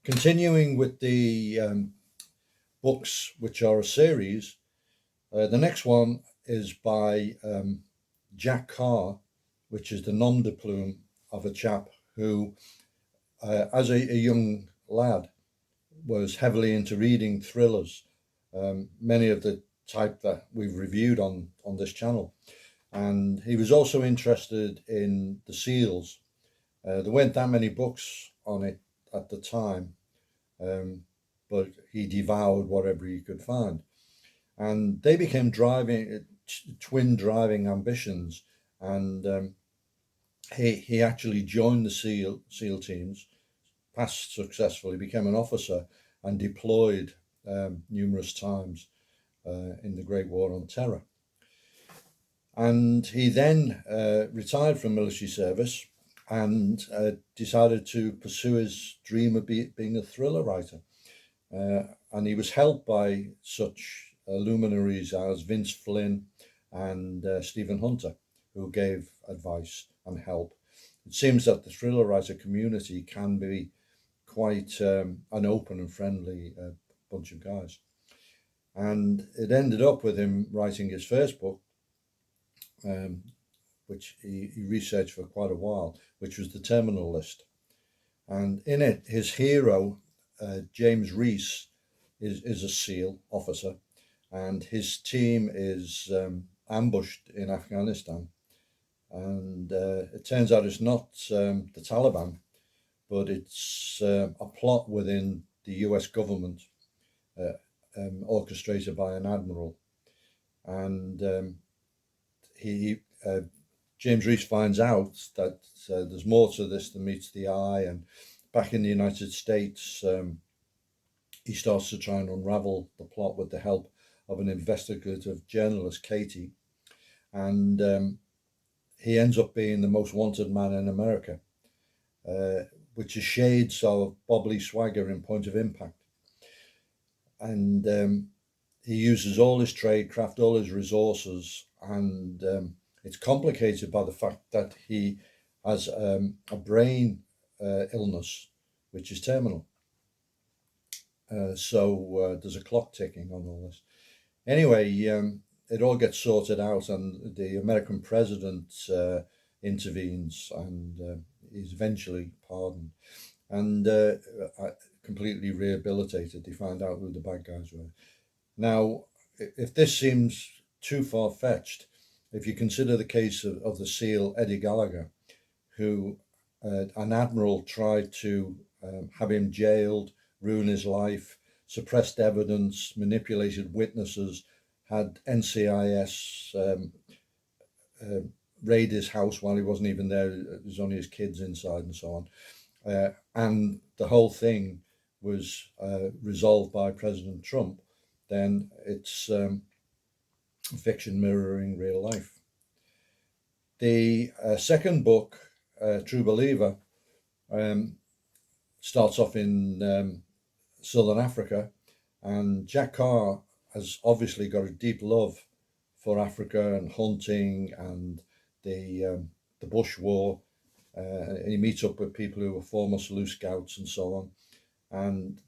Continuing with the books, which are a series, the next one is by Jack Carr, which is the nom de plume of a chap who, as a young lad, was heavily into reading thrillers, many of the type that we've reviewed on this channel. And he was also interested in the seals. There weren't that many books on it at the time, but he devoured whatever he could find. And they became twin driving ambitions. And he actually joined the SEAL teams, passed successfully, became an officer, and deployed numerous times in the Great War on Terror. And he then retired from military service and decided to pursue his dream of being a thriller writer. And he was helped by such luminaries as Vince Flynn and Stephen Hunter, who gave advice and help. It seems that the thriller writer community can be quite an open and friendly bunch of guys. And it ended up with him writing his first book, which he researched for quite a while, which was The Terminal List. And in it, his hero, James Reece, is a SEAL officer, and his team is ambushed in Afghanistan. And it turns out it's not the Taliban, but it's a plot within the US government, orchestrated by an admiral. And James Reece finds out that there's more to this than meets the eye. And back in the United States, he starts to try and unravel the plot with the help of an investigative journalist, Katie. And he ends up being the most wanted man in America, which is shades of Bob Lee Swagger in Point of Impact. And he uses all his tradecraft, all his resources, and it's complicated by the fact that he has a brain illness, which is terminal. So there's a clock ticking on all this. Anyway, it all gets sorted out, and the American president intervenes, and he's eventually pardoned and completely rehabilitated. They find out who the bad guys were. Now, if this seems too far-fetched, if you consider the case of the SEAL Eddie Gallagher, who an admiral tried to have him jailed, ruin his life, suppressed evidence, manipulated witnesses, had NCIS raid his house while he wasn't even there. There's only his kids inside and so on. And the whole thing was resolved by President Trump. Then it's fiction mirroring real life. The second book, True Believer, starts off in Southern Africa, and Jack Carr has obviously got a deep love for Africa and hunting and the Bush War. He meets up with people who were former Salute Scouts and so on, and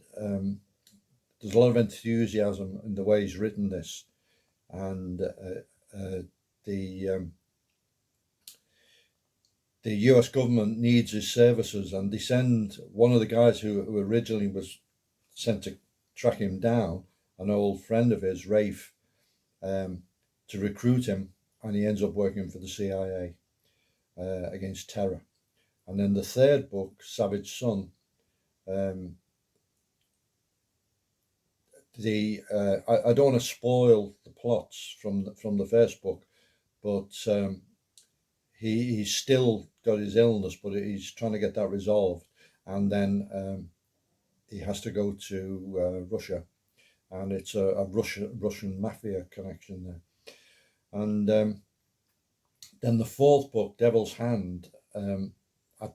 there's a lot of enthusiasm in the way he's written this. And the US government needs his services, and they send one of the guys who originally was sent to track him down, an old friend of his, Rafe, to recruit him, and he ends up working for the CIA against terror. And then the third book, Savage Son, I don't want to spoil the plots from the first book, but he's still got his illness, but he's trying to get that resolved, and then he has to go to Russia, and it's a Russian mafia connection there. And then the fourth book, Devil's Hand, at the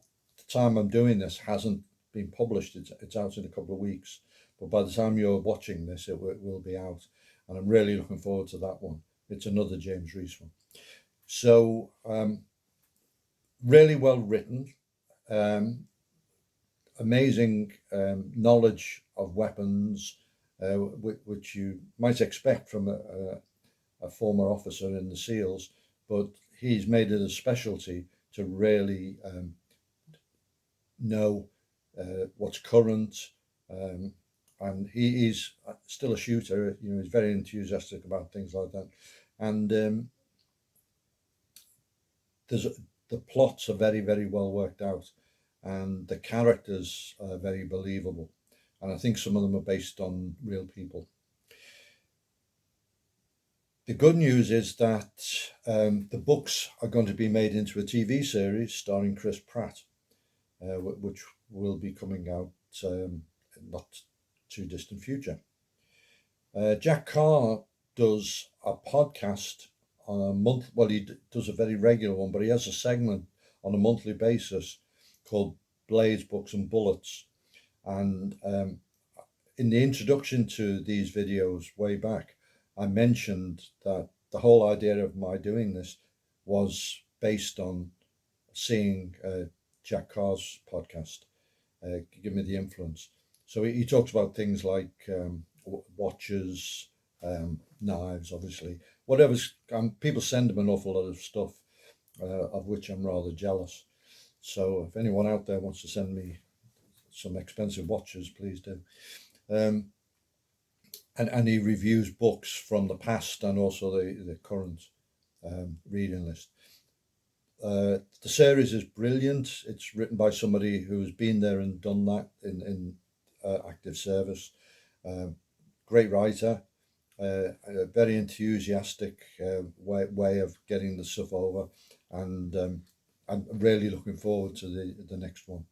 time I'm doing this, hasn't been published. It's out in a couple of weeks, but by the time you're watching this, it will be out, and I'm really looking forward to that one. It's another James Reece one. So really well written. amazing knowledge of weapons, which you might expect from a former officer in the SEALs, but he's made it a specialty to really know what's current. Um, and he's still a shooter. You know, he's very enthusiastic about things like that. And there's the plots are very, very well worked out, and the characters are very believable. And I think some of them are based on real people. The good news is that the books are going to be made into a TV series starring Chris Pratt, which will be coming out not too distant future. Jack Carr does a podcast on a month. Well, does a very regular one, but he has a segment on a monthly basis called Blades, Books, and Bullets. And in the introduction to these videos way back, I mentioned that the whole idea of my doing this was based on seeing Jack Carr's podcast, Give Me the Influence. So he talks about things like watches, knives, obviously, whatever's. People send him an awful lot of stuff, of which I'm rather jealous. So if anyone out there wants to send me some expensive watches, please do. And he reviews books from the past and also the current reading list. The series is brilliant. It's written by somebody who's been there and done that in active service. Great writer, a very enthusiastic way of getting the stuff over, and I'm really looking forward to the next one.